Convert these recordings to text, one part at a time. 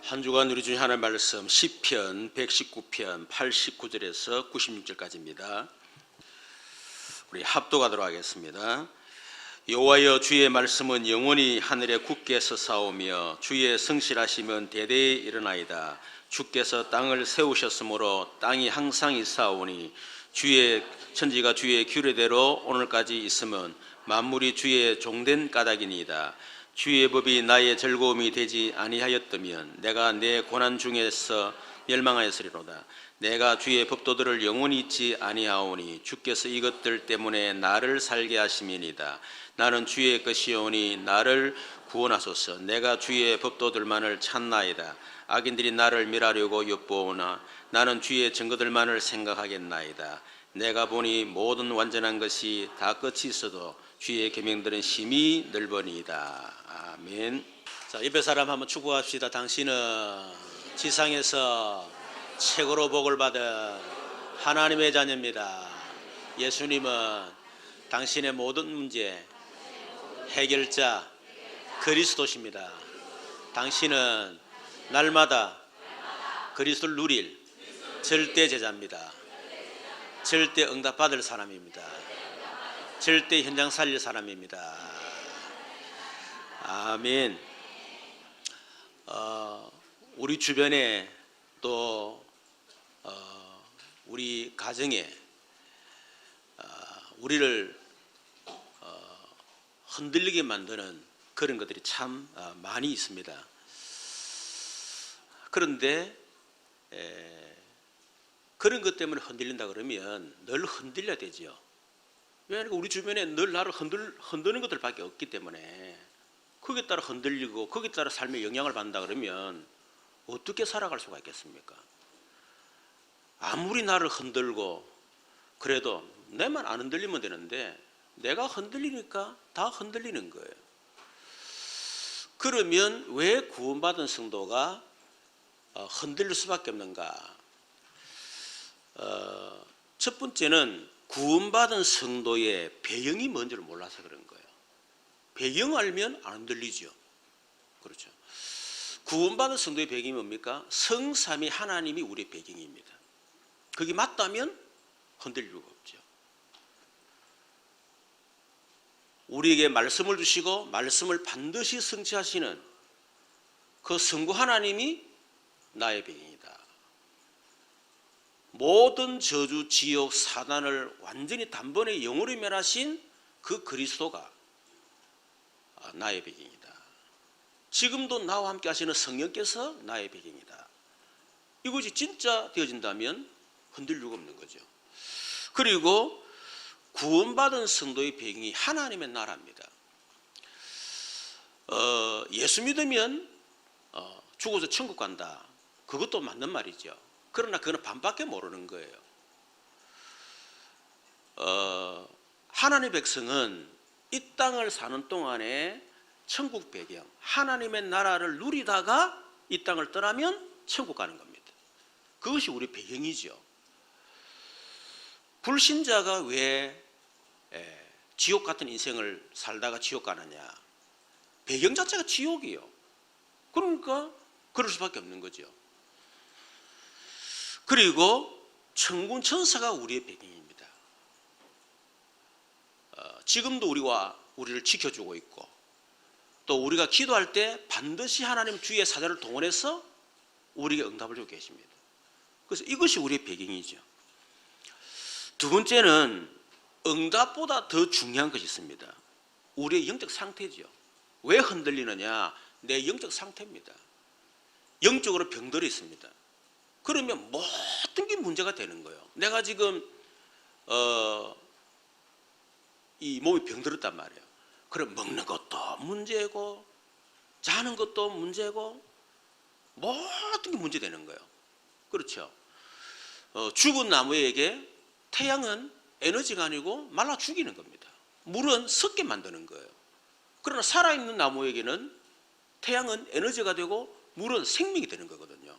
한 주간 우리 주님 하나님의 말씀 시편 119편 89절에서 96절까지입니다. 우리 합독하도록 하겠습니다. 여호와여, 주의 말씀은 영원히 하늘에 굳게 서사오며 주의 성실하심은 대대에 일어나이다. 주께서 땅을 세우셨으므로 땅이 항상 있사오니 주의 천지가 주의 규례대로 오늘까지 있으면 만물이 주의 종된 까닭이니이다. 주의 법이 나의 즐거움이 되지 아니하였다면 내가 내 고난 중에서 멸망하였으리로다. 내가 주의 법도들을 영원히 잊지 아니하오니 주께서 이것들 때문에 나를 살게 하심이니이다. 나는 주의 것이오니 나를 구원하소서. 내가 주의 법도들만을 찾나이다. 악인들이 나를 멸하려고 엿보오나 나는 주의 증거들만을 생각하겠나이다. 내가 보니 모든 완전한 것이 다 끝이 있어도 주의 계명들은 심히 넓으니이다. 아멘. 자, 옆에 사람 한번 축복합시다. 당신은 지상에서 최고로 복을 받은 하나님의 자녀입니다. 예수님은 당신의 모든 문제 해결자 그리스도십니다. 당신은 날마다 그리스도를 누릴 절대 제자입니다. 절대 응답받을 사람입니다. 절대 현장 살릴 사람입니다. 아멘. 우리 주변에 또 우리 가정에 우리를 흔들리게 만드는 그런 것들이 참 많이 있습니다. 그런데 그런 것 때문에 흔들린다 그러면 늘 흔들려야 되죠. 왜냐하면 우리 주변에 늘 나를 흔드는 것들밖에 없기 때문에 거기에 따라 흔들리고 거기에 따라 삶에 영향을 받는다 그러면 어떻게 살아갈 수가 있겠습니까? 아무리 나를 흔들고 그래도 내만 안 흔들리면 되는데 내가 흔들리니까 다 흔들리는 거예요. 그러면 왜 구원받은 성도가 흔들릴 수밖에 없는가? 첫 번째는 구원받은 성도의 배경이 뭔지를 몰라서 그런 거예요. 배경 알면 안 흔들리죠. 그렇죠. 구원받은 성도의 배경이 뭡니까? 성삼위 하나님이 우리의 배경입니다. 그게 맞다면 흔들릴 수가 없죠. 우리에게 말씀을 주시고 말씀을 반드시 성취하시는 그 성부 하나님이 나의 배경이다. 모든 저주, 지옥, 사단을 완전히 단번에 영원히 멸하신 그 그리스도가 나의 배경이다. 지금도 나와 함께 하시는 성령께서 나의 배경이다. 이것이 진짜 되어진다면 흔들릴 수가 없는 거죠. 그리고 구원받은 성도의 배경이 하나님의 나라입니다. 예수 믿으면 죽어서 천국 간다. 그것도 맞는 말이죠. 그러나 그건 반밖에 모르는 거예요. 하나님의 백성은 이 땅을 사는 동안에 천국 배경, 하나님의 나라를 누리다가 이 땅을 떠나면 천국 가는 겁니다. 그것이 우리 배경이죠. 불신자가 왜 지옥 같은 인생을 살다가 지옥 가느냐? 배경 자체가 지옥이에요. 그러니까 그럴 수밖에 없는 거죠. 그리고 천군 천사가 우리의 배경입니다. 지금도 우리를 지켜주고 있고 또 우리가 기도할 때 반드시 하나님 주의 사자를 동원해서 우리에게 응답을 주고 계십니다. 그래서 이것이 우리의 배경이죠. 두 번째는 응답보다 더 중요한 것이 있습니다. 우리의 영적 상태죠. 왜 흔들리느냐? 내 영적 상태입니다. 영적으로 병들어 있습니다. 그러면 모든 게 문제가 되는 거예요. 내가 지금 이 몸이 병들었단 말이에요. 그럼 먹는 것도 문제고 자는 것도 문제고 모든 게 문제되는 거예요. 그렇죠. 죽은 나무에게 태양은 에너지가 아니고 말라 죽이는 겁니다. 물은 썩게 만드는 거예요. 그러나 살아있는 나무에게는 태양은 에너지가 되고 물은 생명이 되는 거거든요.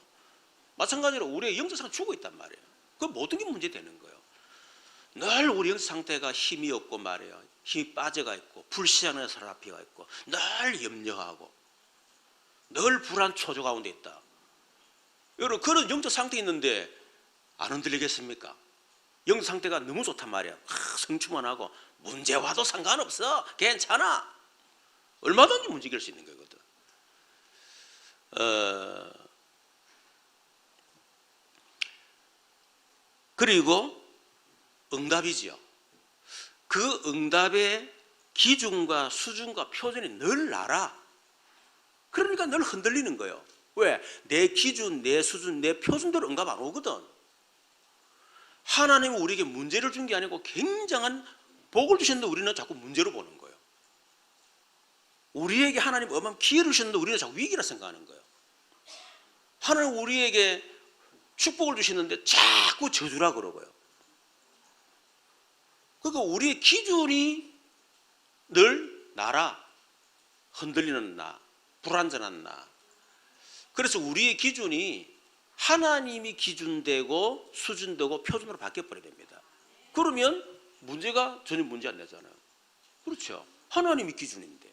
마찬가지로 우리의 영적 상태가 죽어 있단 말이에요. 그 모든 게 문제되는 거예요. 늘 우리 영적 상태가 힘이 없고 말이에요. 힘이 빠져가 있고 불신하는 사람 앞에가 있고 늘 염려하고 늘 불안 초조 가운데 있다. 여러분 그런 영적 상태에 있는데 안 흔들리겠습니까? 영적 상태가 너무 좋단 말이야. 성취만하고 문제 와도 상관없어. 괜찮아. 얼마든지 문제 이길 수 있는 거거든. 그리고 응답이지요. 그 응답의 기준과 수준과 표준이 늘 나라. 그러니까 늘 흔들리는 거예요. 왜? 내 기준, 내 수준, 내 표준대로 응답 안 오거든. 하나님은 우리에게 문제를 준 게 아니고 굉장한 복을 주셨는데 우리는 자꾸 문제로 보는 거예요. 우리에게 하나님 어마어마한 기회를 주셨는데 우리는 자꾸 위기라 생각하는 거예요. 하나님 우리에게 축복을 주셨는데 자꾸 저주라 그러고요. 그러니까 우리의 기준이 늘 나라, 흔들리는 나, 불완전한 나. 그래서 우리의 기준이 하나님이 기준되고 수준되고 표준으로 바뀌어버려야 됩니다. 그러면 문제가 전혀 문제 안 되잖아요. 그렇죠. 하나님이 기준인데.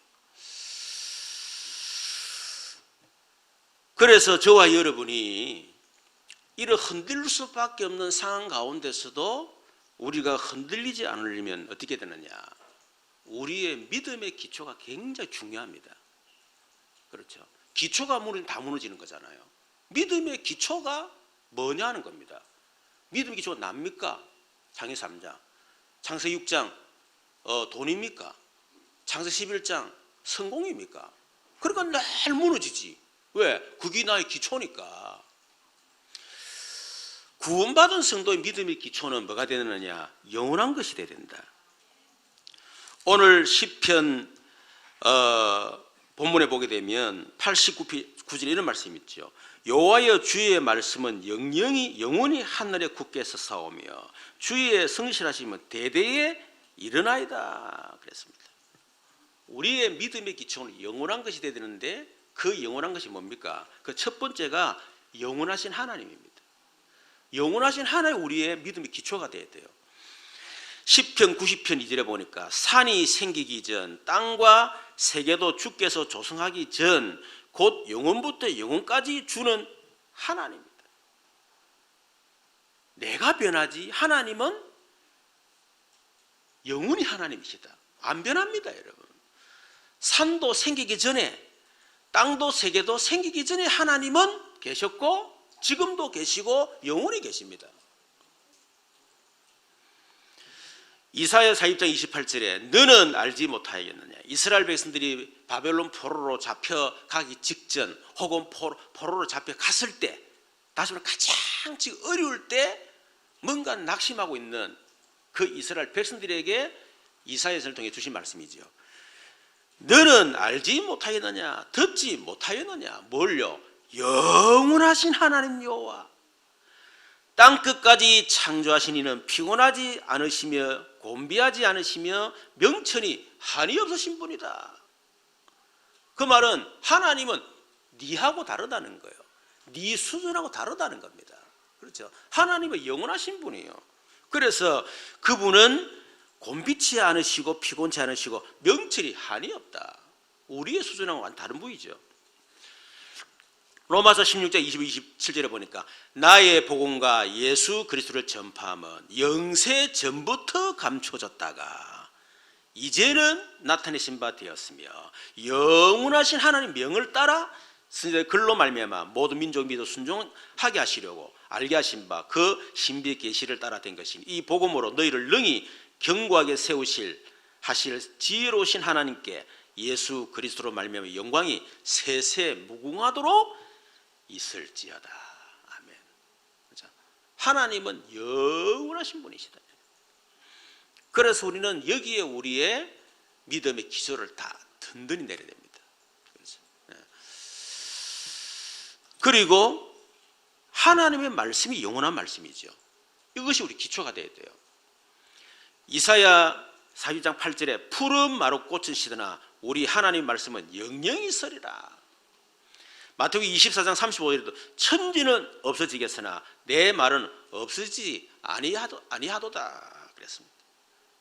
그래서 저와 여러분이 이를 흔들릴 수밖에 없는 상황 가운데서도 우리가 흔들리지 않으려면 어떻게 되느냐. 우리의 믿음의 기초가 굉장히 중요합니다. 그렇죠. 기초가 무너지면 다 무너지는 거잖아요. 믿음의 기초가 뭐냐 하는 겁니다. 믿음의 기초가 납니까? 창세기 3장. 창세기 6장 돈입니까? 창세기 11장 성공입니까? 그러니까 늘 무너지지. 왜? 그게 나의 기초니까. 구원받은 성도의 믿음의 기초는 뭐가 되느냐? 영원한 것이 되어야 된다. 오늘 시편 본문에 보게 되면 89절 이런 말씀이 있죠. 여호와여 주의 말씀은 영원히 하늘에 굳게 서사오며 주의 성실하심은 대대에 일어나이다 그랬습니다. 우리의 믿음의 기초는 영원한 것이 되어야 되는데 그 영원한 것이 뭡니까? 그 첫 번째가 영원하신 하나님입니다. 영원하신 하나님 우리의 믿음의 기초가 되어야 돼요. 시편 90편 2절에 보니까 산이 생기기 전 땅과 세계도 주께서 조성하기 전 곧 영원부터 영원까지 주는 하나님입니다. 내가 변하지 하나님은 영원히 하나님이시다. 안 변합니다, 여러분. 산도 생기기 전에 땅도 세계도 생기기 전에 하나님은 계셨고 지금도 계시고 영원히 계십니다. 이사야 40장 28절에 너는 알지 못하겠느냐. 이스라엘 백성들이 바벨론 포로로 잡혀가기 직전 혹은 포로로 잡혀갔을 때 다시 말해 가장 지금 어려울 때 뭔가 낙심하고 있는 그 이스라엘 백성들에게 이사야서를 통해 주신 말씀이죠. 너는 알지 못하겠느냐. 듣지 못하겠느냐. 뭘요? 영원하신 하나님 여호와 땅끝까지 창조하신 이는 피곤하지 않으시며 곤비하지 않으시며 명천이 한이 없으신 분이다. 그 말은 하나님은 니하고 다르다는 거예요. 니 수준하고 다르다는 겁니다. 그렇죠. 하나님은 영원하신 분이에요. 그래서 그분은 곤비치 않으시고 피곤치 않으시고 명철이 한이 없다. 우리의 수준하고는 다른 분이죠. 로마서 16장 25-27절에 보니까 나의 복음과 예수 그리스도를 전파함은 영세 전부터 감춰졌다가 이제는 나타내신 바 되었으며 영원하신 하나님 명을 따라 글로 말미암아 모든 민족 믿어 순종하게 하시려고 알게 하신 바 그 신비의 계시를 따라 된 것이니 이 복음으로 너희를 능히 견고하게 세우실 하실 지혜로우신 하나님께 예수 그리스도로 말미암아 영광이 세세 무궁하도록 있을지어다. 아멘. 하나님은 영원하신 분이시다. 그래서 우리는 여기에 우리의 믿음의 기초를 다 든든히 내려야 됩니다. 그리고 하나님의 말씀이 영원한 말씀이죠. 이것이 우리 기초가 되어야 돼요. 이사야 40장 8절에 푸른 마룻꽃은 시드나 우리 하나님 말씀은 영영이 서리라. 마태복음 24장 35절에도 천지는 없어지겠으나 내 말은 없어지지 아니하도다 그랬습니다.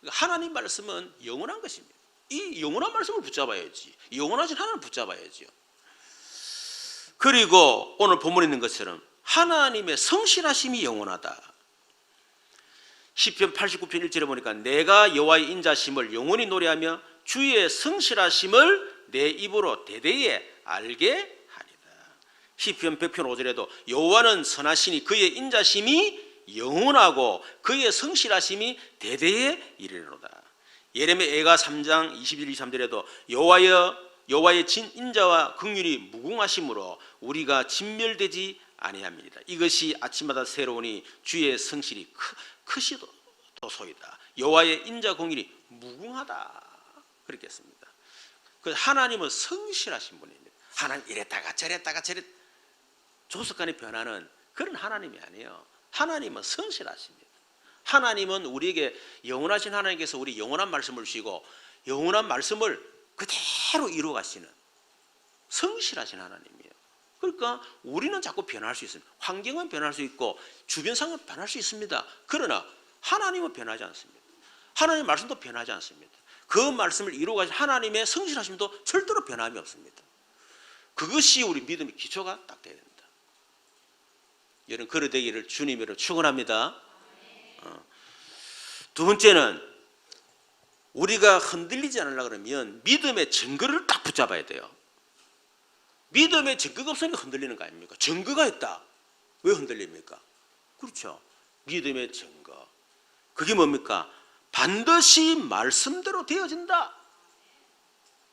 하나님 말씀은 영원한 것입니다. 이 영원한 말씀을 붙잡아야지. 영원하신 하나님을 붙잡아야죠. 그리고 오늘 본문에 있는 것처럼 하나님의 성실하심이 영원하다. 시편 89편 1절에 보니까 내가 여호와의 인자심을 영원히 노래하며 주의 성실하심을 내 입으로 대대에 알게 하리다. 시편 100편 5절에도 여호와는 선하시니 그의 인자심이 영원하고 그의 성실하심이 대대에 이르리로다. 예레미야 3장 21, 23절에도 여호와의 진 인자와 긍휼이 무궁하심으로 우리가 진멸되지 아니합니다. 이것이 아침마다 새로우니 주의 성실이 크시도소이다. 여호와의 인자 긍휼이 무궁하다. 그렇게 했습니다. 그 하나님은 성실하신 분입니다. 하나님 이랬다가 저랬다가 조석간에 변하는 그런 하나님이 아니에요. 하나님은 성실하십니다. 하나님은 우리에게 영원하신 하나님께서 우리 영원한 말씀을 주시고 영원한 말씀을 그대로 이루어 가시는 성실하신 하나님이에요. 그러니까 우리는 자꾸 변할 수 있습니다. 환경은 변할 수 있고 주변 상황은 변할 수 있습니다. 그러나 하나님은 변하지 않습니다. 하나님의 말씀도 변하지 않습니다. 그 말씀을 이루어 가신 하나님의 성실하심도 절대로 변함이 없습니다. 그것이 우리 믿음의 기초가 딱 돼야 됩니다. 여러분 그러 되기를 주님으로 축원합니다. 두 번째는 우리가 흔들리지 않으려고 그러면 믿음의 증거를 딱 붙잡아야 돼요. 믿음의 증거가 없으니까 흔들리는 거 아닙니까? 증거가 있다. 왜 흔들립니까? 그렇죠. 믿음의 증거. 그게 뭡니까? 반드시 말씀대로 되어진다.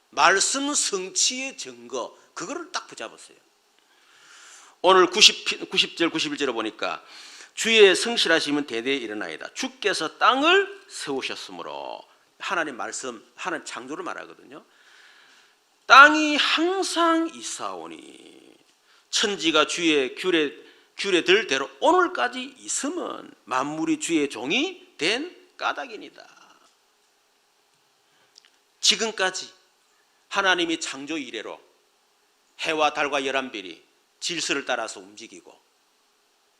말씀 성취의 증거. 그거를 딱 붙잡았어요. 오늘 90절 91절에 보니까 주의 성실하심은 대대에 일어나이다. 주께서 땅을 세우셨으므로 하나님 말씀, 하나님 창조를 말하거든요. 땅이 항상 있사오니 천지가 주의 규례 들 대로 오늘까지 있음은 만물이 주의 종이 된 까닭이니다. 지금까지 하나님이 창조 이래로 해와 달과 열한별이 질서를 따라서 움직이고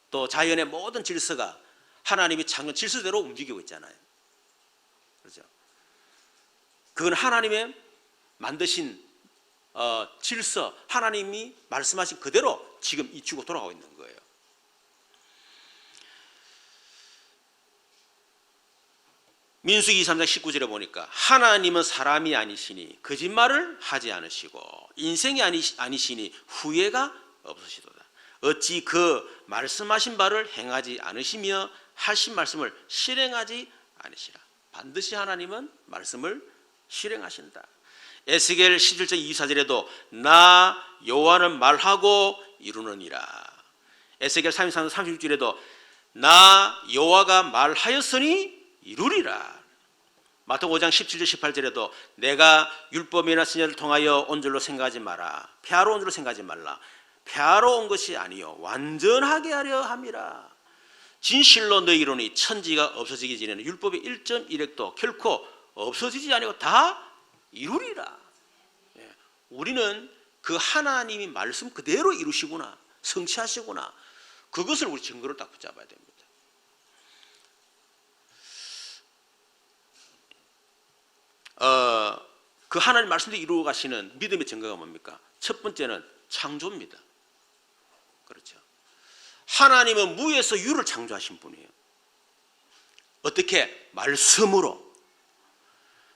또 자연의 모든 질서가 하나님이 창조 질서대로 움직이고 있잖아요. 그렇죠? 그건 하나님의 만드신 질서, 하나님이 말씀하신 그대로 지금 이치고 돌아가고 있는 거예요. 민수기 23장 19절에 보니까 하나님은 사람이 아니시니 거짓말을 하지 않으시고 인생이 아니시니 후회가 없으시도다. 어찌 그 말씀하신 바를 행하지 않으시며 하신 말씀을 실행하지 않으시라. 반드시 하나님은 말씀을 실행하신다. 에스겔 17장 24절에도 나 여호와는 말하고 이루느니라. 에스겔 33장 36절에도 나 여호와가 말하였으니 이루리라. 마태복음 5장 17절 18절에도 내가 율법이나 선지자를 통하여 온 줄로 생각하지 마라. 폐하러 온 줄로 생각하지 말라. 폐하러 온 것이 아니요 완전하게 하려 함이라. 진실로 너희로니 천지가 없어지기 전에는 율법의 1.1획도 결코 없어지지 아니고 다 이루리라. 우리는 그 하나님이 말씀 그대로 이루시구나, 성취하시구나, 그것을 우리 증거로 딱 붙잡아야 됩니다. 그 하나님 말씀대로 이루어 가시는 믿음의 증거가 뭡니까? 첫 번째는 창조입니다. 그렇죠. 하나님은 무에서 유를 창조하신 분이에요. 어떻게? 말씀으로.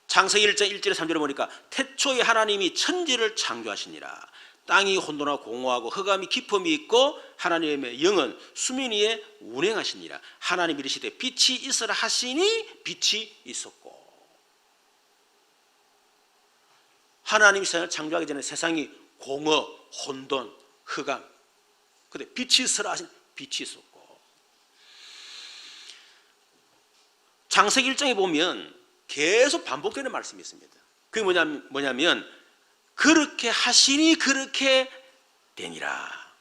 창세기 1장 1절에 3절에 보니까 태초에 하나님이 천지를 창조하시니라. 땅이 혼돈하고 공허하고 흑암이 깊음이 있고 하나님의 영은 수면 위에 운행하시니라. 하나님이 이르시되 빛이 있으라 하시니 빛이 있었고. 하나님이 세상을 창조하기 전에 세상이 공허, 혼돈, 흑암. 근데 빛이 있으라 하시니 빛이 있었고. 창세기 1장에 보면 계속 반복되는 말씀이 있습니다. 그게 뭐냐면 그렇게 하시니 그렇게 되니라.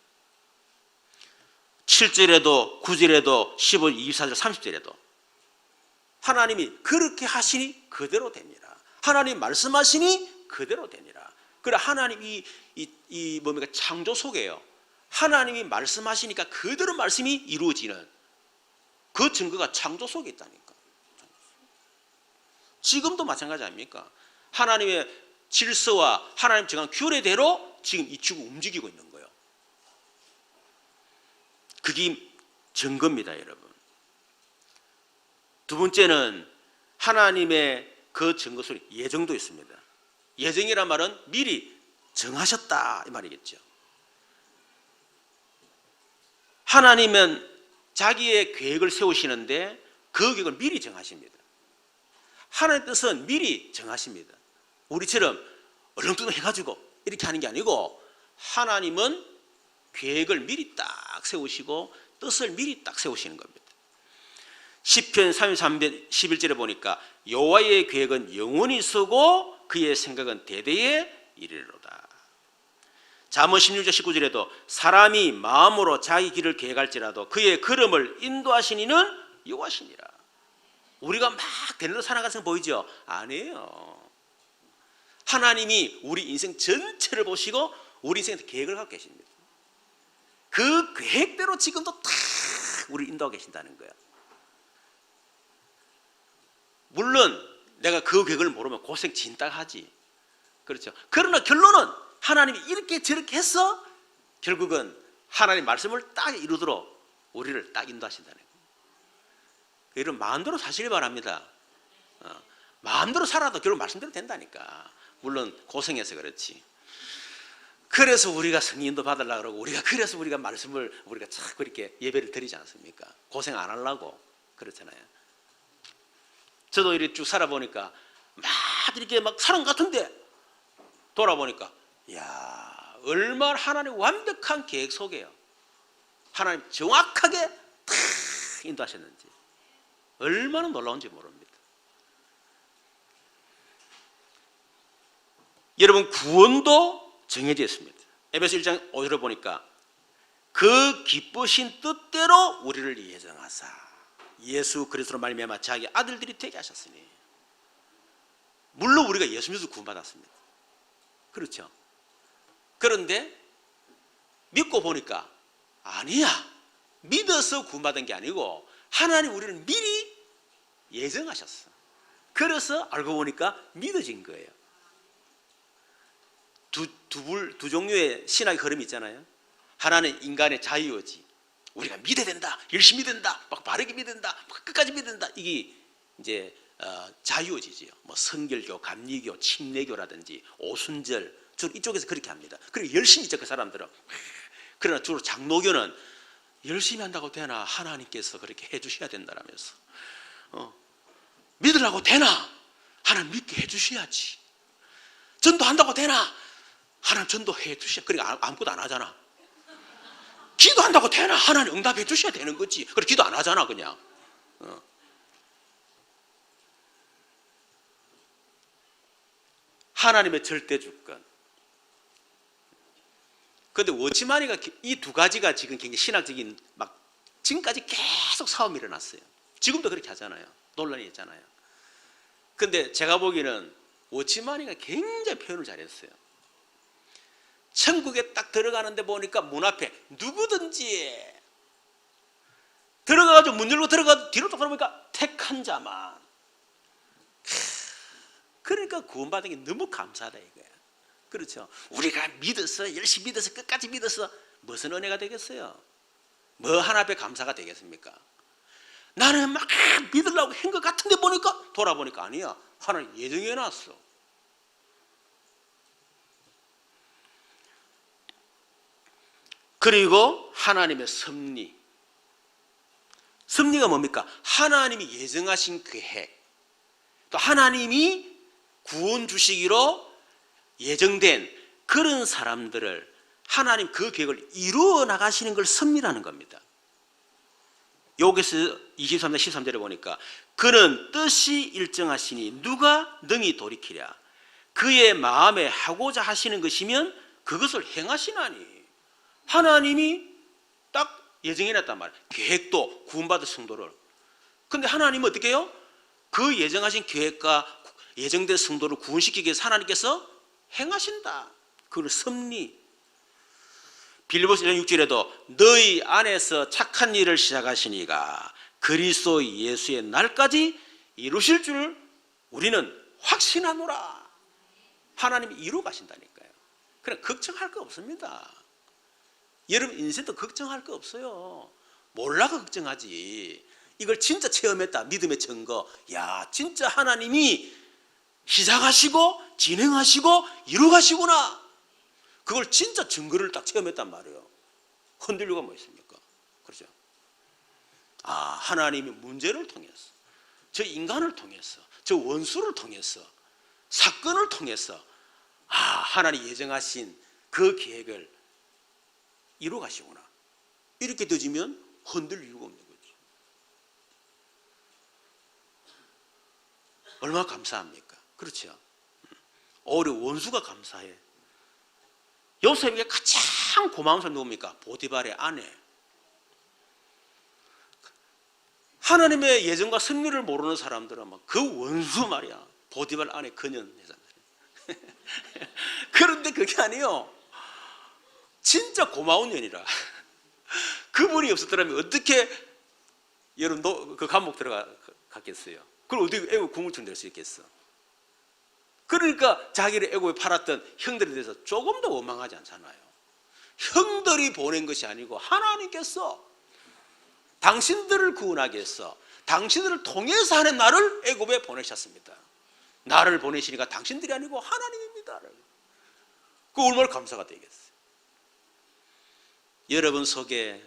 7절에도 9절에도 15, 24절, 30절에도 하나님이 그렇게 하시니 그대로 되니라. 하나님 말씀하시니 그대로 되니라. 그래 하나님이 뭡니까? 창조 속에요. 하나님이 말씀하시니까 그대로 말씀이 이루어지는 그 증거가 창조 속에 있다니까. 지금도 마찬가지 아닙니까? 하나님의 질서와 하나님 정한 규례대로 지금 이치고 움직이고 있는 거예요. 그게 증거입니다, 여러분. 두 번째는 하나님의 그 증거 속에 예정도 있습니다. 예정이란 말은 미리 정하셨다 이 말이겠죠. 하나님은 자기의 계획을 세우시는데 그 계획을 미리 정하십니다. 하나님의 뜻은 미리 정하십니다. 우리처럼 얼렁뚱땅 해가지고 이렇게 하는 게 아니고 하나님은 계획을 미리 딱 세우시고 뜻을 미리 딱 세우시는 겁니다. 시편 33편 11절에 보니까 여호와의 계획은 영원히 서고 그의 생각은 대대에 이르리로다. 잠언 16절 19절에도 사람이 마음으로 자기 길을 계획할지라도 그의 걸음을 인도하시니는 여호와시니라. 우리가 막 되는 대로 살아가는 거 보이죠? 아니에요. 하나님이 우리 인생 전체를 보시고 우리 인생한테 계획을 갖고 계십니다. 그 계획대로 지금도 다 우리를 인도하고 계신다는 거예요. 물론 내가 그 계획을 모르면 고생 진짜 하지. 그렇죠. 그러나 결론은 하나님이 이렇게 저렇게 해서 결국은 하나님 말씀을 딱 이루도록 우리를 딱 인도하신다는 거예요. 이런 마음대로 사시길 바랍니다. 마음대로 살아도 결국 말씀대로 된다니까. 물론 고생해서 그렇지. 그래서 우리가 성령 인도 받으려고 그러고 그래서 우리가 말씀을 우리가 자꾸 이렇게 예배를 드리지 않습니까? 고생 안 하려고 그렇잖아요. 저도 이렇게 쭉 살아보니까 막 이렇게 막 사람 같은데 돌아보니까 야 얼마나 하나님 완벽한 계획 속에요. 하나님 정확하게 다 인도하셨는지 얼마나 놀라운지 모릅니다. 여러분 구원도 정해져 있습니다. 에베소 1장 5절을 보니까 그 기쁘신 뜻대로 우리를 예정하사 예수 그리스도로 말미암아 자기 아들들이 되게 하셨으니. 물론 우리가 예수 믿어서 구원받았습니다. 그렇죠. 그런데 믿고 보니까 아니야. 믿어서 구원받은 게 아니고 하나님 우리를 미리 예정하셨어. 그래서 알고 보니까 믿어진 거예요. 두 종류의 신학의 흐름이 있잖아요. 하나는 인간의 자유의지. 우리가 믿어야 된다, 열심히 된다, 막 바르게 믿는다, 막 끝까지 믿는다. 이게 이제 자유의지지요. 뭐 성결교, 감리교, 침례교라든지 오순절 주로 이쪽에서 그렇게 합니다. 그리고 열심히 있죠 그 사람들은. 그러나 주로 장로교는 열심히 한다고 되나 하나님께서 그렇게 해주셔야 된다라면서 믿으라고 되나 하나님 믿게 해주셔야지. 전도한다고 되나 하나님 전도해 주셔야. 그러니까 아무것도 안 하잖아. 기도한다고 되나 하나님 응답해 주셔야 되는 거지. 그래 기도 안 하잖아 그냥. 하나님의 절대 주권. 그런데 워치마니가 이 두 가지가 지금 굉장히 신학적인 막 지금까지 계속 싸움이 일어났어요. 지금도 그렇게 하잖아요. 논란이 있잖아요. 그런데 제가 보기에는 워치마니가 굉장히 표현을 잘했어요. 천국에 딱 들어가는데 보니까 문 앞에 누구든지 들어가가지고 문 열고 들어가 뒤로 또 돌아보니까 택한 자만. 그러니까 구원받은 게 너무 감사하다 이거야. 그렇죠. 우리가 믿어서 열심히 믿어서 끝까지 믿어서 무슨 은혜가 되겠어요? 뭐 하나 앞에 감사가 되겠습니까? 나는 막 믿으려고 한 것 같은데 보니까 돌아보니까 아니야. 하나님 예정해 놨어. 그리고 하나님의 섭리. 섭리가 뭡니까? 하나님이 예정하신 계획. 또 하나님이 구원 주시기로 예정된 그런 사람들을 하나님 그 계획을 이루어 나가시는 걸 섭리라는 겁니다. 여기서 23절 13절에 보니까 그는 뜻이 일정하시니 누가 능히 돌이키랴. 그의 마음에 하고자 하시는 것이면 그것을 행하시나니. 하나님이 딱 예정해놨단 말이에요. 계획도 구원받은 성도를. 그런데 하나님은 어떻게 해요? 그 예정하신 계획과 예정된 성도를 구원시키기 위해서 하나님께서 행하신다. 그걸 섭리. 빌립보서 1장 6절에도 너희 안에서 착한 일을 시작하시니가 그리스도 예수의 날까지 이루실 줄 우리는 확신하노라. 하나님이 이루어 가신다니까요. 그냥 걱정할 거 없습니다. 여러분 인생도 걱정할 거 없어요. 몰라가 걱정하지. 이걸 진짜 체험했다. 믿음의 증거. 야, 진짜 하나님이 시작하시고 진행하시고 이루가시구나. 그걸 진짜 증거를 딱 체험했단 말이에요. 흔들리가 뭐 있습니까? 그렇죠? 아, 하나님이 문제를 통해서, 저 인간을 통해서, 저 원수를 통해서, 사건을 통해서 아, 하나님 예정하신 그 계획을 이루가시구나. 이렇게 되지면 흔들 이유가 없는 거죠. 얼마나 감사합니까? 그렇죠? 오히려 원수가 감사해. 요셉에게 가장 고마운 사람이 누굽니까? 보디발의 아내. 하나님의 예정과 승리를 모르는 사람들은 그 원수 말이야. 보디발 아내 그년. 그런데 그게 아니에요. 진짜 고마운 년이라. 그분이 없었더라면 어떻게 여러분 그 감옥 들어갔겠어요? 그걸 어떻게 애굽 국무총 될 수 있겠어? 그러니까 자기를 애굽에 팔았던 형들에 대해서 조금 더 원망하지 않잖아요. 형들이 보낸 것이 아니고 하나님께서 당신들을 구원하기 위해서 당신들을 통해서 하는 나를 애굽에 보내셨습니다. 나를 보내시니까 당신들이 아니고 하나님입니다. 그 얼마나 감사가 되겠어요. 여러분 속에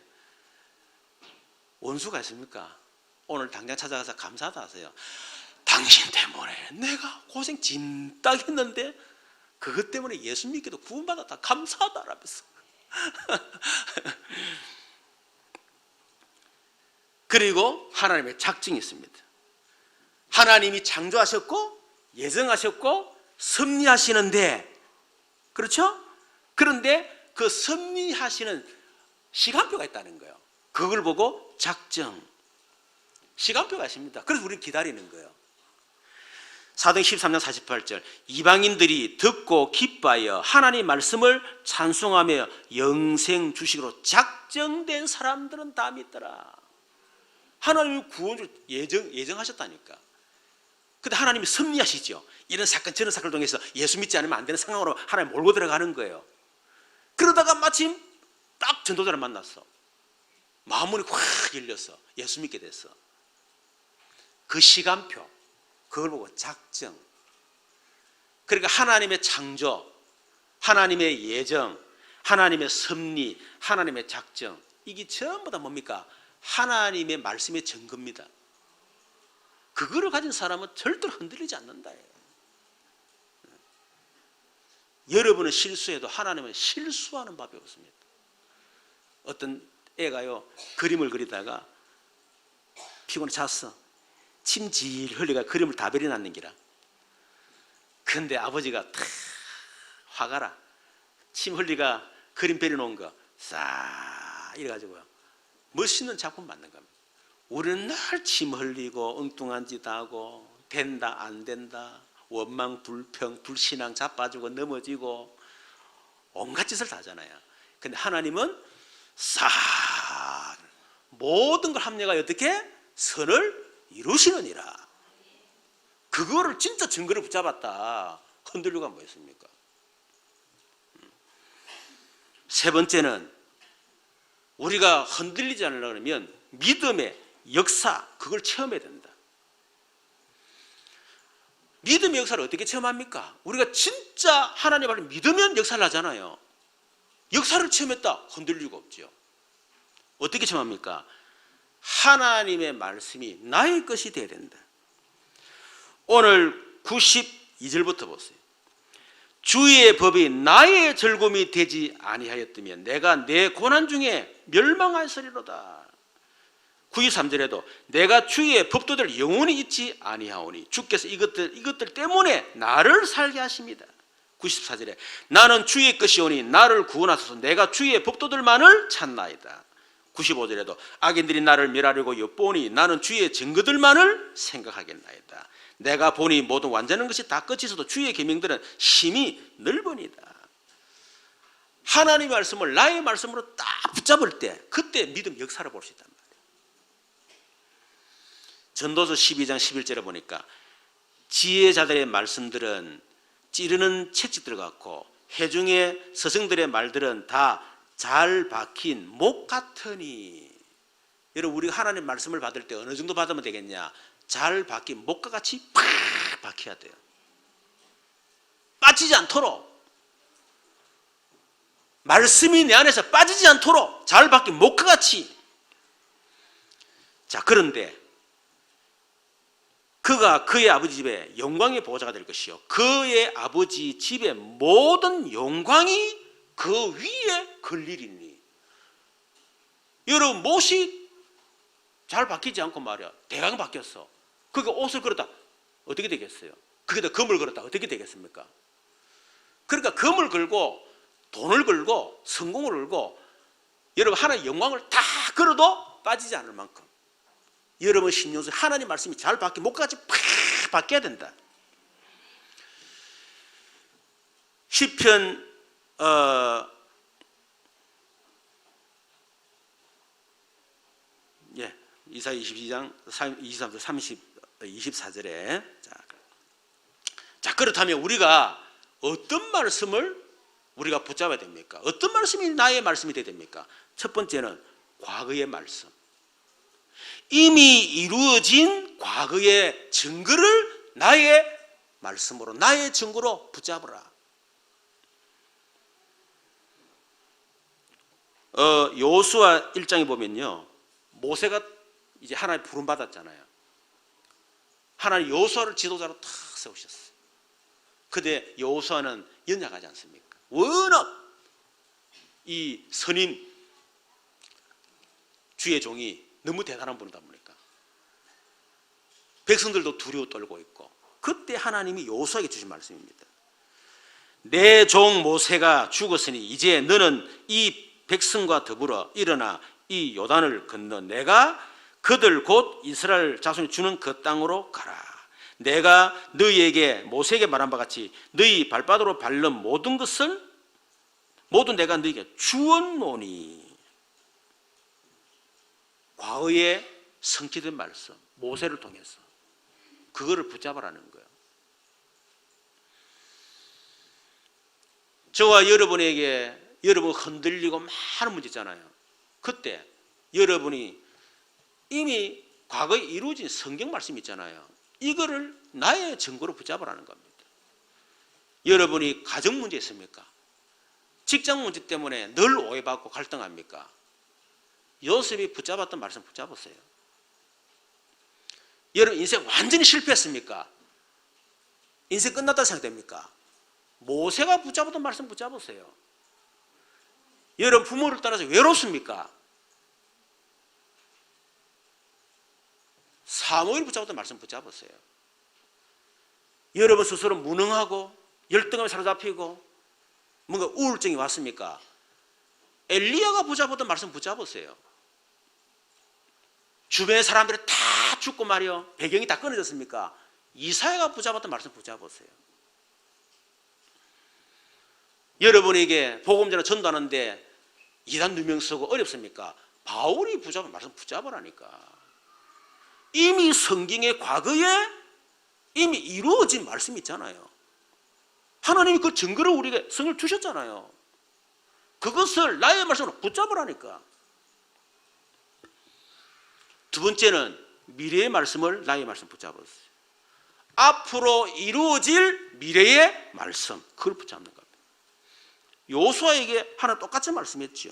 원수가 있습니까? 오늘 당장 찾아가서 감사하다 하세요. 당신 때문에 내가 고생 진딱 했는데 그것 때문에 예수 믿기도 구원받았다. 감사하다 라면서. 그리고 하나님의 작정이 있습니다. 하나님이 창조하셨고 예정하셨고 섭리하시는데, 그렇죠? 그런데 그 섭리하시는 시간표가 있다는 거예요. 그걸 보고 작정, 시간표가 있습니다. 그래서 우리는 기다리는 거예요. 사도행 13장 48절 이방인들이 듣고 기뻐하여 하나님의 말씀을 찬송하며 영생 주식으로 작정된 사람들은 다 믿더라. 하나님이 구원을 예정하셨다니까. 근데 하나님이 섭리하시죠. 이런 사건 저런 사건을 통해서 예수 믿지 않으면 안 되는 상황으로 하나님 몰고 들어가는 거예요. 그러다가 마침 딱 전도자를 만났어. 마음문이 확 열렸어. 예수 믿게 됐어. 그 시간표, 그걸 보고 작정. 그러니까 하나님의 창조, 하나님의 예정, 하나님의 섭리, 하나님의 작정, 이게 전부 다 뭡니까? 하나님의 말씀의 증거입니다. 그거를 가진 사람은 절대로 흔들리지 않는다. 여러분은 실수해도 하나님은 실수하는 법이 없습니다. 어떤 애가요 그림을 그리다가 피곤해 잤어. 침질 흘리가 그림을 다 버려놨는 기라. 근데 아버지가 탁 화가라 침 흘리가 그림 버려놓은 거 싹 이래가지고요 멋있는 작품 만든 겁니다. 우리는 날 침 흘리고 엉뚱한 짓 하고 된다 안 된다 원망 불평 불신앙 자빠지고 넘어지고 온갖 짓을 다 하잖아요. 근데 하나님은 싹 모든 걸 합력하여 어떻게 선을 이루시느니라. 그거를 진짜 증거를 붙잡았다. 흔들려가 뭐였습니까? 세 번째는 우리가 흔들리지 않으려고 하면 믿음의 역사, 그걸 체험해야 된다. 믿음의 역사를 어떻게 체험합니까? 우리가 진짜 하나님 말을 믿으면 역사를 하잖아요. 역사를 체험했다. 흔들리고 없죠. 어떻게 체험합니까? 하나님의 말씀이 나의 것이 되어야 된다. 오늘 92절부터 보세요. 주의 법이 나의 즐거움이 되지 아니하였다면 내가 내 고난 중에 멸망하였으리로다. 93절에도 내가 주의 법도들 영원히 잊지 아니하오니 주께서 이것들 때문에 나를 살게 하십니다. 94절에 나는 주의 것이오니 나를 구원하소서. 내가 주의 법도들만을 찾나이다. 95절에도 악인들이 나를 멸하려고 엿보니 나는 주의 증거들만을 생각하겠나이다. 내가 보니 모든 완전한 것이 다 끝이 있어도 주의 계명들은 심히 넓으니다. 하나님의 말씀을 나의 말씀으로 딱 붙잡을 때 그때 믿음 역사를 볼 수 있단 말이에요. 전도서 12장 11절에 보니까 지혜자들의 말씀들은 찌르는 채찍들 같고 회중의 스승들의 말들은 다 잘 박힌 목 같으니. 여러분, 우리가 하나님 말씀을 받을 때 어느 정도 받으면 되겠냐? 잘 박힌 목과 같이 팍 박혀야 돼요. 빠지지 않도록. 말씀이 내 안에서 빠지지 않도록 잘 박힌 목과 같이. 자, 그런데 그가 그의 아버지 집에 영광의 보호자가 될 것이요, 그의 아버지 집의 모든 영광이 그 위에 걸리리니. 여러분, 못이 잘 박히지 않고 말이야, 대강 박혔어. 그게 옷을 걸었다, 어떻게 되겠어요? 그게다 금을 걸었다, 어떻게 되겠습니까? 그러니까 금을 걸고 돈을 걸고 성공을 걸고 여러분 하나님의 영광을 다 걸어도 빠지지 않을 만큼 여러분 신령 속에 하나님 말씀이 잘 박혀 목까지 팍 박혀야 된다. 시편 이사야 22장 23절 24절에 자, 그렇다면 우리가 어떤 말씀을 우리가 붙잡아야 됩니까? 어떤 말씀이 나의 말씀이 되어야 됩니까? 첫 번째는 과거의 말씀. 이미 이루어진 과거의 증거를 나의 말씀으로, 나의 증거로 붙잡으라. 여호수아 1장에 보면요, 모세가 이제 하나님 부름 받았잖아요. 하나님 여호수아를 지도자로 탁 세우셨어요. 근데 여호수아는 연약하지 않습니까? 워낙 이 선임 주의 종이 너무 대단한 분이다 보니까 백성들도 두려워 떨고 있고, 그때 하나님이 여호수아에게 주신 말씀입니다. 내 종 모세가 죽었으니 이제 너는 이 백성과 더불어 일어나 이 요단을 건너 내가 그들 곧 이스라엘 자손이 주는 그 땅으로 가라. 내가 너희에게 모세에게 말한 바 같이 너희 발바닥으로 밟는 모든 것을 모두 내가 너희에게 주었노니. 과거에 성취된 말씀, 모세를 통해서 그거를 붙잡으라는 거예요. 저와 여러분에게 여러분 흔들리고 많은 문제 있잖아요. 그때 여러분이 이미 과거에 이루어진 성경 말씀 있잖아요. 이거를 나의 증거로 붙잡으라는 겁니다. 여러분이 가정 문제 있습니까? 직장 문제 때문에 늘 오해받고 갈등합니까? 요셉이 붙잡았던 말씀 붙잡으세요. 여러분 인생 완전히 실패했습니까? 인생 끝났다 생각됩니까? 모세가 붙잡았던 말씀 붙잡으세요. 여러분 부모를 떠나서 외롭습니까? 사무엘이 붙잡았던 말씀 붙잡으세요. 여러분 스스로 무능하고 열등감에 사로잡히고 뭔가 우울증이 왔습니까? 엘리야가 붙잡았던 말씀 붙잡으세요. 주변의 사람들이 다 죽고 말이요, 배경이 다 끊어졌습니까? 이사야가 붙잡았던 말씀 붙잡으세요. 여러분에게 복음 전에 전도하는데 이단 누명 쓰고 어렵습니까? 바울이 붙잡은 말씀 붙잡으라니까. 이미 성경의 과거에 이미 이루어진 말씀이 있잖아요. 하나님이 그 증거를 우리에게 성을 주셨잖아요. 그것을 나의 말씀으로 붙잡으라니까. 두 번째는 미래의 말씀을 나의 말씀 붙잡았어요. 앞으로 이루어질 미래의 말씀, 그걸 붙잡는 겁니다. 여호수아에게 하나 똑같은 말씀했죠.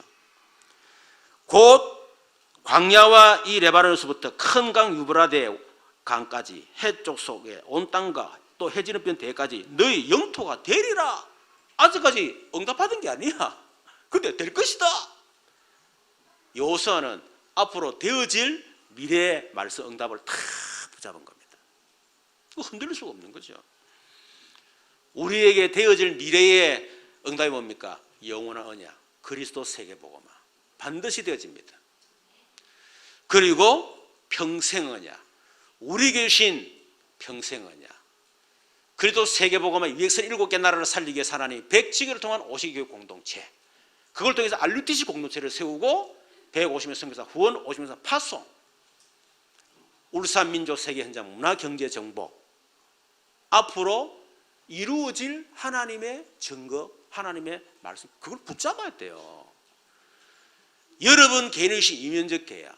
곧 광야와 이 레바논에서부터 큰 강 유브라데 강까지 해쪽 속에 온 땅과 또 해지는 편 대까지 너희 영토가 되리라. 아직까지 응답받은 게 아니야. 근데 될 것이다. 여호수아는 앞으로 되어질 미래의 말씀 응답을 다 붙잡은 겁니다. 흔들릴 수가 없는 거죠. 우리에게 되어질 미래의 응답이 뭡니까? 영원한 언약, 그리스도 세계복음화. 반드시 되어집니다. 그리고 평생 언약, 우리 계신 평생 언약. 그리도 세계복음화 237개 나라를 살리기 위해서 하나님이 100지교를 통한 50교육 공동체, 그걸 통해서 RUTC 공동체를 세우고 150명 선교사 후원, 50명 파송, 울산 민족 세계 현장 문화 경제 정보, 앞으로 이루어질 하나님의 증거, 하나님의 말씀, 그걸 붙잡아야 돼요. 여러분 개인의 신 이면적계야.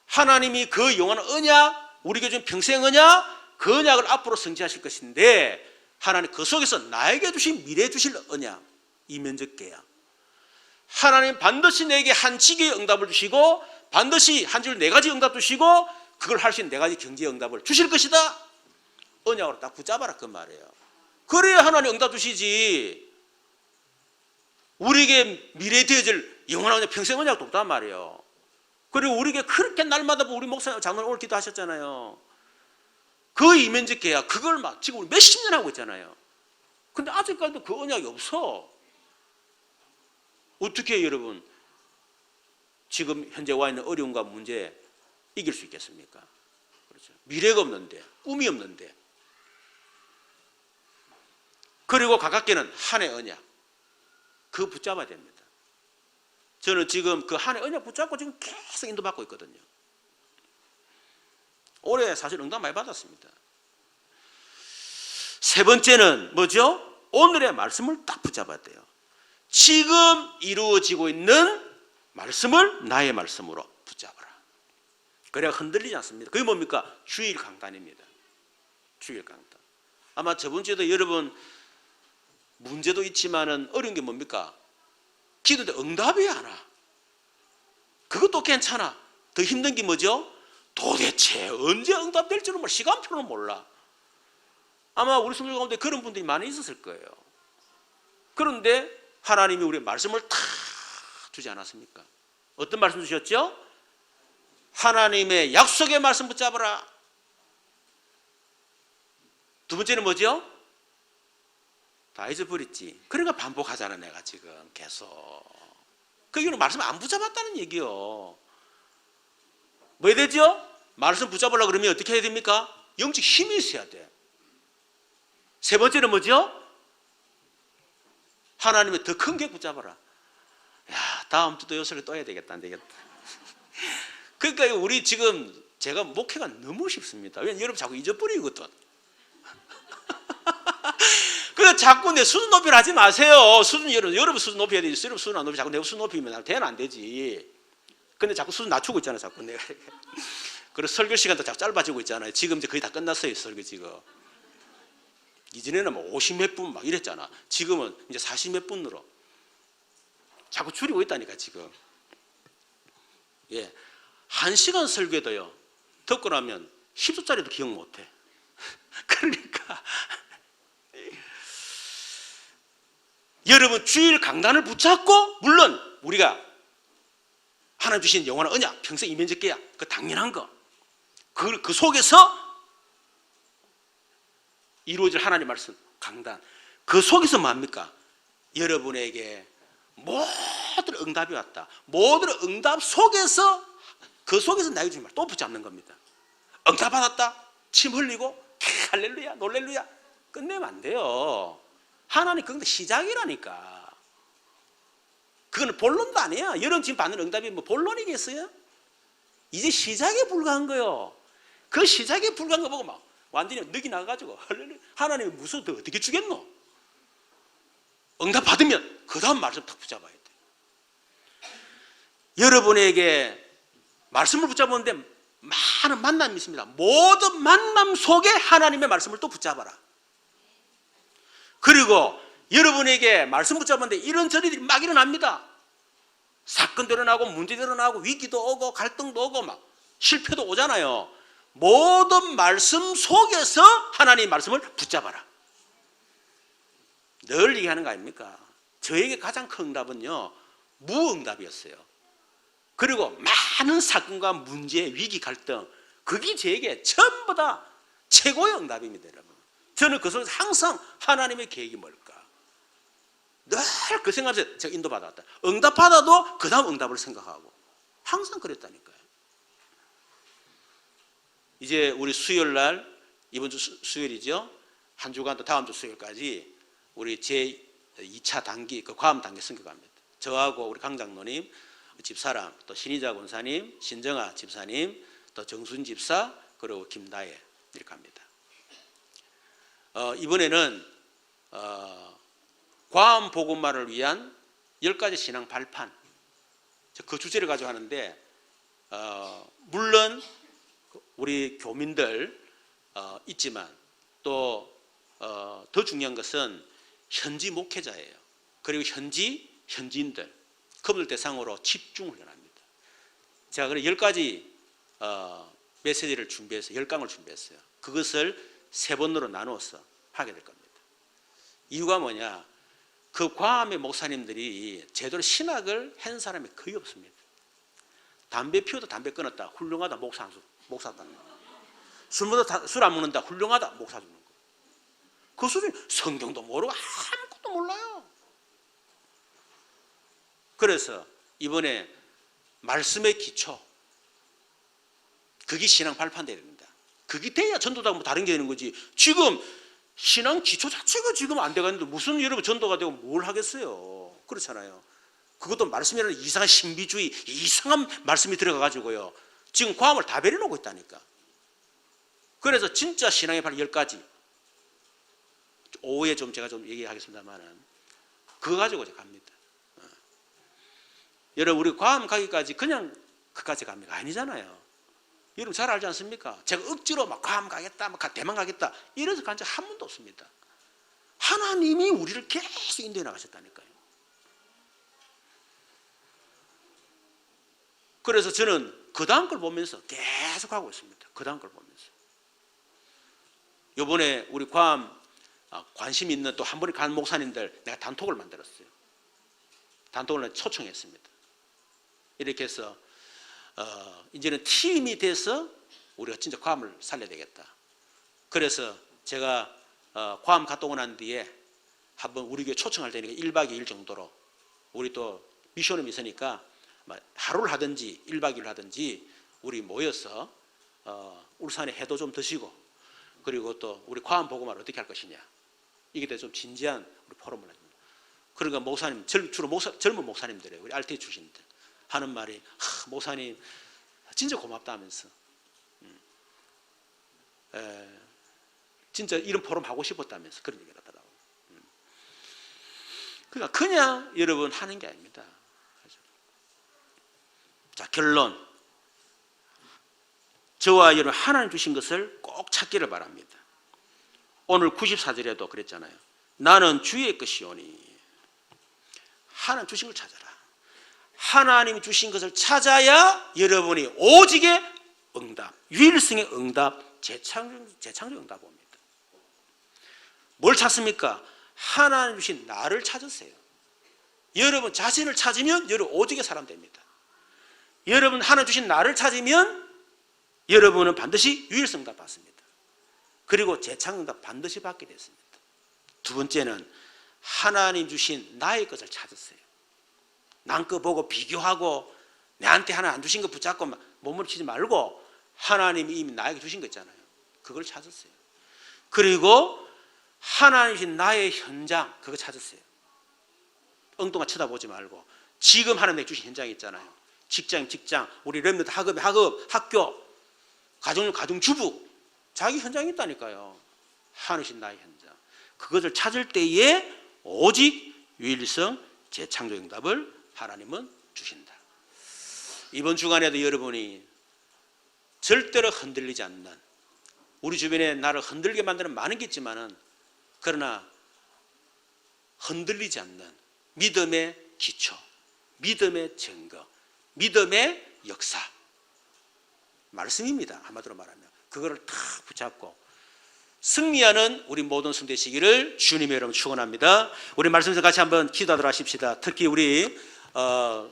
하나님이 그 영원한 언약, 우리에게 준 평생 언약, 그 언약을 앞으로 성취하실 것인데 하나님 그 속에서 나에게 주신 미래에 주실 언약, 이면적계야. 하나님 반드시 내게 한 지기의 응답을 주시고 반드시 한 줄 네 가지 응답 주시고 그걸 할 수 있는 네 가지 경제의 응답을 주실 것이다. 언약으로 딱 붙잡아라 그 말이에요. 그래야 하나님 응답 주시지. 우리에게 미래에 되어질 영원한 언약, 평생 언약도 없단 말이에요. 그리고 우리에게 그렇게 날마다 우리 목사님 장로님 오늘 기도하셨잖아요. 그 이면적 계약 그걸 막 지금 우리 몇십 년 하고 있잖아요. 근데 아직까지도 그 언약이 없어. 어떻게 여러분 지금 현재 와 있는 어려움과 문제 이길 수 있겠습니까? 그렇죠. 미래가 없는데, 꿈이 없는데. 그리고 가깝게는 한해 언약. 그거 붙잡아야 됩니다. 저는 지금 그 한해 언약 붙잡고 지금 계속 인도받고 있거든요. 올해 사실 응답 많이 받았습니다. 세 번째는 뭐죠? 오늘의 말씀을 딱 붙잡아야 돼요. 지금 이루어지고 있는 말씀을 나의 말씀으로 붙잡아라. 그래야 흔들리지 않습니다. 그게 뭡니까? 주일 강단입니다. 주일 강단. 아마 저번 주에도 여러분 문제도 있지만은 어려운 게 뭡니까? 기도 때 응답이 안 와. 그것도 괜찮아. 더 힘든 게 뭐죠? 도대체 언제 응답될 줄은 시간표는 몰라. 아마 우리 성도 가운데 그런 분들이 많이 있었을 거예요. 그런데 하나님이 우리 말씀을 다 주지 않았습니까? 어떤 말씀 주셨죠? 하나님의 약속의 말씀 붙잡아라. 두 번째는 뭐죠? 다 잊어버렸지. 그러니까 반복하잖아 내가 지금 계속. 그 이유는 말씀 안 붙잡았다는 얘기요. 뭐 해야 되죠? 말씀 붙잡으려고 그러면 어떻게 해야 됩니까? 영적 힘이 있어야 돼. 세 번째는 뭐죠? 하나님의 더 큰 게 붙잡아라. 야, 다음 주도 요소를 또 해야 되겠다. 안 되겠다. 그러니까 우리 지금 제가 목회가 너무 쉽습니다. 왜냐면 여러분 자꾸 잊어버리거든. 그러니까 자꾸 내 수준 높이를 하지 마세요. 수준 여러분 수준 높여야 되지. 여러분 수준 안 높이 자꾸 내 수준 높이면 되는 안 되지. 근데 자꾸 수준 낮추고 있잖아요. 자꾸 내가. 그리고 설교 시간도 자꾸 짧아지고 있잖아요. 지금 이제 거의 다 끝났어요. 설교 지금. 이전에는 뭐 50 몇 분 막 이랬잖아. 지금은 이제 40 몇 분으로 자꾸 줄이고 있다니까 지금. 예, 1시간 설교도요. 듣고 나면 10초짜리도 기억 못해. 그러니까 여러분 주일 강단을 붙잡고 물론 우리가 하나님 주신 영원한 언약, 평생 이면적 계약, 그 당연한 거. 그 속에서 이루어질 하나님의 말씀, 강단. 그 속에서 뭡니까? 여러분에게 모든 응답이 왔다. 모든 응답 속에서 그 속에서 나에게 주신 말 또 붙잡는 겁니다. 응답 받았다. 침 흘리고 할렐루야, 놀렐루야. 끝내면 안 돼요. 하나님 그건 시작이라니까. 그건 본론도 아니야. 여러분 지금 받는 응답이 뭐 본론이겠어요? 이제 시작에 불과한 거요. 그 시작에 불과한 거 보고 막 완전히 늑이 나가가지고 하나님이 무서워 더 어떻게 주겠노? 응답 받으면 그 다음 말씀 딱 붙잡아야 돼. 여러분에게 말씀을 붙잡았는데 많은 만남이 있습니다. 모든 만남 속에 하나님의 말씀을 또 붙잡아라. 그리고 여러분에게 말씀 붙잡았는데 이런저런 일이 막 일어납니다. 사건도 일어나고 문제도 일어나고 위기도 오고 갈등도 오고 막 실패도 오잖아요. 모든 말씀 속에서 하나님의 말씀을 붙잡아라. 늘 얘기하는 거 아닙니까? 저에게 가장 큰 응답은요, 무응답이었어요. 그리고 많은 사건과 문제, 위기, 갈등, 그게 저에게 전부 다 최고의 응답입니다, 여러분. 저는 그 속에서 항상 하나님의 계획이 뭘까? 늘 그 생각에서 제가 인도받았다. 응답받아도 그 다음 응답을 생각하고 항상 그랬다니까요. 이제 우리 수요일 날, 이번 주 수요일이죠. 한 주간 또 다음 주 수요일까지 우리 제2차 단기, 그 과음 단기 선교갑니다. 저하고 우리 강 장로님, 집사람, 또 신희자 권사님, 신정아 집사님, 또 정순 집사, 그리고 김다혜 이렇게 합니다. 이번에는 과음 복음화를 위한 10가지 신앙 발판, 그 주제를 가지고 하는데 물론 우리 교민들 있지만 또 더 중요한 것은 현지 목회자예요. 그리고 현지인들 그분들 대상으로 집중을 원합니다. 제가 그래 10가지 메시지를 준비해서 10강을 준비했어요. 그것을 3번으로 나누어서 하게 될 겁니다. 이유가 뭐냐? 그 괌의 목사님들이 제대로 신학을 한 사람이 거의 없습니다. 담배 피워도 담배 끊었다. 훌륭하다. 목사다. 술 안 먹는다. 훌륭하다. 목사 주는 거. 그 수준 성경도 모르고 아무것도 몰라요. 그래서 이번에 말씀의 기초, 그게 신앙 발판돼야 됩니다. 그게 돼야 전도다 뭐 다른 게 되는 거지. 지금 신앙 기초 자체가 지금 안 돼가는데 무슨 여러분 전도가 되고 뭘 하겠어요. 그렇잖아요. 그것도 말씀이라는 이상한 신비주의, 이상한 말씀이 들어가가지고요. 지금 괌을 다 버려놓고 있다니까. 그래서 진짜 신앙의 발 10가지. 오후에 제가 얘기하겠습니다만은 그거 가지고 제가 갑니다. 여러분 우리 괌 가기까지 그냥 그까지 갑니까? 아니잖아요. 여러분 잘 알지 않습니까? 제가 억지로 막 괌 가겠다, 막 대만 가겠다 이래서 간 적 한 번도 없습니다. 하나님이 우리를 계속 인도해 나가셨다니까요. 그래서 저는 그 다음 걸 보면서 계속 하고 있습니다. 그 다음 걸 보면서. 이번에 우리 괌 관심 있는 또 한 번에 간 목사님들 내가 단톡을 만들었어요. 단톡을 초청했습니다. 이렇게 해서 이제는 팀이 돼서 우리가 진짜 괌을 살려야 되겠다. 그래서 제가 괌 갔다 오고 난 뒤에 한번 우리 교회 초청할 테니까 1박 2일 정도로 우리 또 미션이 있으니까 하루를 하든지 1박 2일 하든지 우리 모여서 울산에 회도 좀 드시고 그리고 또 우리 괌 복음화를 어떻게 할 것이냐 이게 대해 좀 진지한 우리 포럼을 합니다. 그러니까 목사님 주로 젊은 목사님들이에요. 우리 RT 출신들 하는 말이 목사님 진짜 고맙다 하면서 진짜 이런 포럼 하고 싶었다면서 그런 얘기를 하더라고요. 그러니까 그냥 여러분 하는 게 아닙니다. 자, 결론. 저와 여러분 하나님 주신 것을 꼭 찾기를 바랍니다. 오늘 94절에도 그랬잖아요. 나는 주의 것이오니 하나님 주신 걸 찾아라. 하나님이 주신 것을 찾아야 여러분이 오직의 응답, 유일성의 응답, 재창조 응답 옵니다. 뭘 찾습니까? 하나님 주신 나를 찾으세요. 여러분 자신을 찾으면 여러분 오직의 사람 됩니다. 여러분 하나님 주신 나를 찾으면 여러분은 반드시 유일성 응답 받습니다. 그리고 재창조 응답 반드시 받게 됐습니다. 두 번째는 하나님 주신 나의 것을 찾으세요. 남 거 보고 비교하고 내한테 하나 안 주신 거 붙잡고 몸부림치지 말고 하나님이 이미 나에게 주신 거 있잖아요. 그걸 찾으세요. 그리고 하나님 주신 나의 현장 그거 찾으세요. 엉뚱한 쳐다보지 말고 지금 하나님이 주신 현장이 있잖아요. 직장, 우리 렘넌트 학업, 학교, 가정주부 자기 현장이 있다니까요. 하나님 주신 나의 현장 그것을 찾을 때에 오직 유일성 재창조 응답을 하나님은 주신다. 이번 주간에도 여러분이 절대로 흔들리지 않는 우리 주변에 나를 흔들게 만드는 많은 게 있지만은 그러나 흔들리지 않는 믿음의 기초, 믿음의 증거, 믿음의 역사 말씀입니다. 한마디로 말하면 그거를 다 붙잡고 승리하는 우리 모든 성도 되시기를 주님의 이름으로 축원합니다. 우리 말씀에서 같이 한번 기도하도록 하십시다. 특히 우리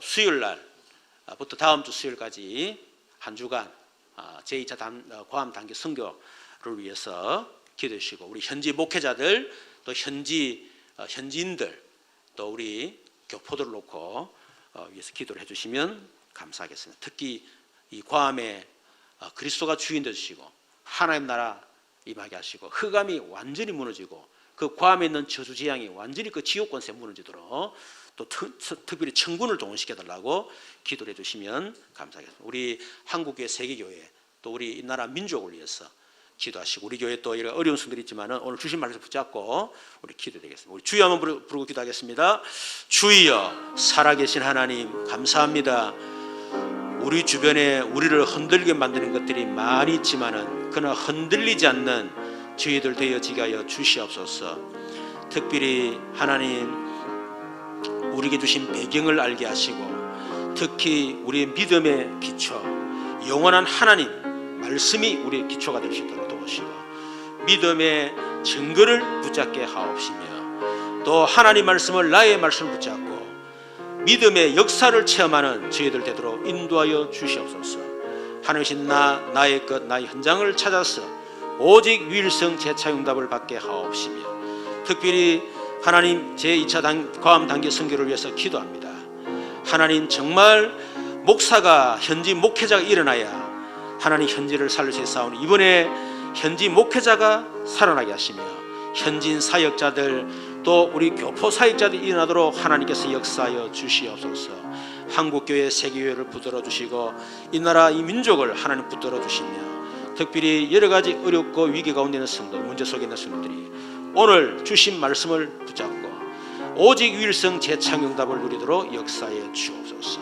수요일 날부터 다음 주 수요일까지 한 주간 제2차 괌 단기 선교를 위해서 기도해 주시고 우리 현지 목회자들 또 현지인들 또 우리 교포들을 놓고 위해서 기도를 해주시면 감사하겠습니다. 특히 이 괌에 그리스도가 주인 되시고 하나님 나라 임하게 하시고 흑암이 완전히 무너지고 그 괌에 있는 저주재앙이 완전히 그 지옥 권세 무너지도록 또 특별히 천군을 동원시켜달라고 기도를 해주시면 감사하겠습니다. 우리 한국의 세계교회 또 우리 이 나라 민족을 위해서 기도하시고, 우리 교회 또 이런 어려운 성들이 있지만은 오늘 주신 말씀 붙잡고 우리 기도되겠습니다. 우리 주여 한번 부르고 기도하겠습니다. 주여, 살아계신 하나님 감사합니다. 우리 주변에 우리를 흔들게 만드는 것들이 많이 있지만은 그러나 흔들리지 않는 저희들 되어지게 하여 주시옵소서. 특별히 하나님, 우리에게 주신 배경을 알게 하시고, 특히 우리의 믿음의 기초, 영원한 하나님 말씀이 우리의 기초가 될 수 있도록 도우시고, 믿음의 증거를 붙잡게 하옵시며, 또 하나님 말씀을 나의 말씀을 붙잡고 믿음의 역사를 체험하는 저희들 되도록 인도하여 주시옵소서. 하나님, 나의 것, 나의 현장을 찾아서 오직 유일성 재차용답을 받게 하옵시며, 특별히 하나님 제2차 과암 단계 선교를 위해서 기도합니다. 하나님, 정말 목사가, 현지 목회자가 일어나야 하나님 현지를 살릴 수 있사오니, 이번에 현지 목회자가 살아나게 하시며 현지인 사역자들, 또 우리 교포 사역자들이 일어나도록 하나님께서 역사하여 주시옵소서. 한국교회, 세계교회를 붙들어 주시고 이 나라, 이 민족을 하나님 붙들어 주시며, 특별히 여러 가지 어렵고 위기 가운데 있는 성도, 문제 속에 있는 성도들이 오늘 주신 말씀을 붙잡고 오직 유일성 재창용답을 누리도록 역사해 주옵소서.